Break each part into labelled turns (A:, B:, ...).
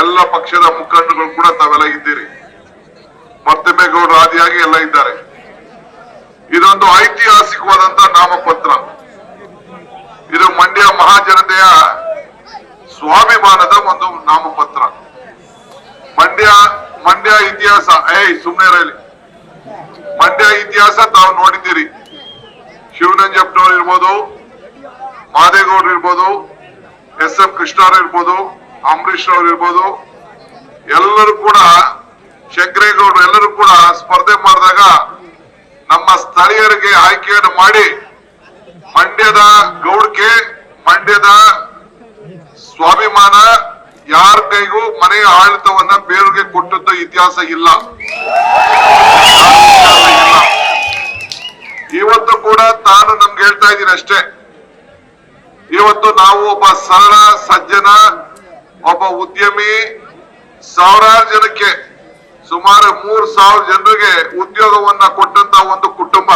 A: ಎಲ್ಲ ಪಕ್ಷದ ಮುಖಂಡಗಳು ಕೂಡ ತಾವೆಲ್ಲ ಇದ್ದೀರಿ. ಮರ್ತಿಮೇಗೌಡರು ಆದಿಯಾಗಿ ಎಲ್ಲ ಇದ್ದಾರೆ. ಇದೊಂದು ಐತಿಹಾಸಿಕವಾದಂತ ನಾಮಪತ್ರ. ಇದು ಮಂಡ್ಯ ಮಹಾಜನತೆಯ ಸ್ವಾಭಿಮಾನದ ಒಂದು ನಾಮಪತ್ರ. ಮಂಡ್ಯ ಇತಿಹಾಸ ಸುಮ್ಮನೆ ಇರಲಿ. ಮಂಡ್ಯ ಇತಿಹಾಸ ತಾವು ನೋಡಿದ್ದೀರಿ. ಶಿವನಂಜಪ್ಪನವ್ರು ಇರ್ಬೋದು, ಮಾದೇಗೌಡರು ಇರ್ಬೋದು, ಎಸ್.ಎಂ. ಕೃಷ್ಣವ್ರು ಇರ್ಬೋದು, ಅಂಬರೀಶ್ ಅವ್ರು ಇರ್ಬೋದು, ಎಲ್ಲರೂ ಕೂಡ ಶಂಕರೇಗೌಡರು ಎಲ್ಲರೂ ಕೂಡ ಸ್ಪರ್ಧೆ ಮಾಡಿದಾಗ ನಮ್ಮ ಸ್ಥಳೀಯರಿಗೆ ಆಯ್ಕೆಯನ್ನು ಮಾಡಿ ಮಂಡ್ಯದ ಗೌಡ್ಗೆ, ಮಂಡ್ಯದ ಸ್ವಾಭಿಮಾನ ಯಾರ ಕೈಗೂ ಮನೆಯ ಆಡಳಿತವನ್ನ ಬೇರೆಗೆ ಕೊಟ್ಟದ್ದು ಇತಿಹಾಸ ಇಲ್ಲ. ಇವತ್ತು ಕೂಡ ನಾನು ನಮ್ಗೆ ಹೇಳ್ತಾ ಇದ್ದೀನಿ ಅಷ್ಟೇ. ಇವತ್ತು ನಾವು ಒಬ್ಬ ಸರಳ ಸಜ್ಜನ, ಒಬ್ಬ ಉದ್ಯಮಿ, ಸಾವಿರಾರು ಜನಕ್ಕೆ ಸುಮಾರು 3,000 ಜನರಿಗೆ ಉದ್ಯೋಗವನ್ನ ಕೊಟ್ಟಂತ ಒಂದು ಕುಟುಂಬ.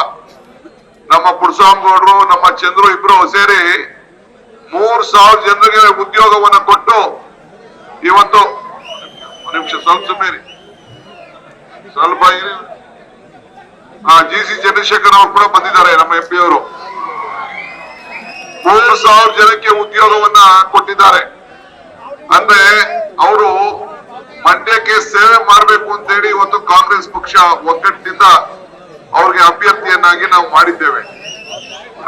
A: ನಮ್ಮ ಪುರುಷಾಮಗೌಡರು, ನಮ್ಮ ಚಂದ್ರು ಇಬ್ರು ಸೇರಿ 3,000 ಜನರಿಗೆ ಉದ್ಯೋಗವನ್ನ ಕೊಟ್ಟು ಇವತ್ತು ನಿಮಿಷ ಸ್ವಲ್ಪ ಜಿ.ಸಿ. ಚಂದ್ರಶೇಖರ್ ಅವರು ಕೂಡ ಬಂದಿದ್ದಾರೆ, ನಮ್ಮ MP ಅವರು. 3,000 ಜನಕ್ಕೆ ಉದ್ಯೋಗವನ್ನ ಕೊಟ್ಟಿದ್ದಾರೆ. ಅಂದ್ರೆ ಅವರು ಮಂಡ್ಯಕ್ಕೆ ಸೇವೆ ಮಾಡಬೇಕು ಅಂತೇಳಿ ಇವತ್ತು ಕಾಂಗ್ರೆಸ್ ಪಕ್ಷ ಒಗ್ಗಟ್ಟಿನಿಂದ ಅವ್ರಿಗೆ ಅಭ್ಯರ್ಥಿಯನ್ನಾಗಿ ನಾವು ಮಾಡಿದ್ದೇವೆ.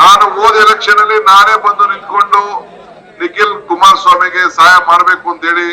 A: ನಾನು ಹೋದ ಎಲೆಕ್ಷನ್ ಅಲ್ಲಿ ನಾನೇ ಬಂದು ನಿಂತ್ಕೊಂಡು ನಿಖಿಲ್ ಕುಮಾರಸ್ವಾಮಿಗೆ ಸಹಾಯ ಮಾಡಬೇಕು ಅಂತೇಳಿ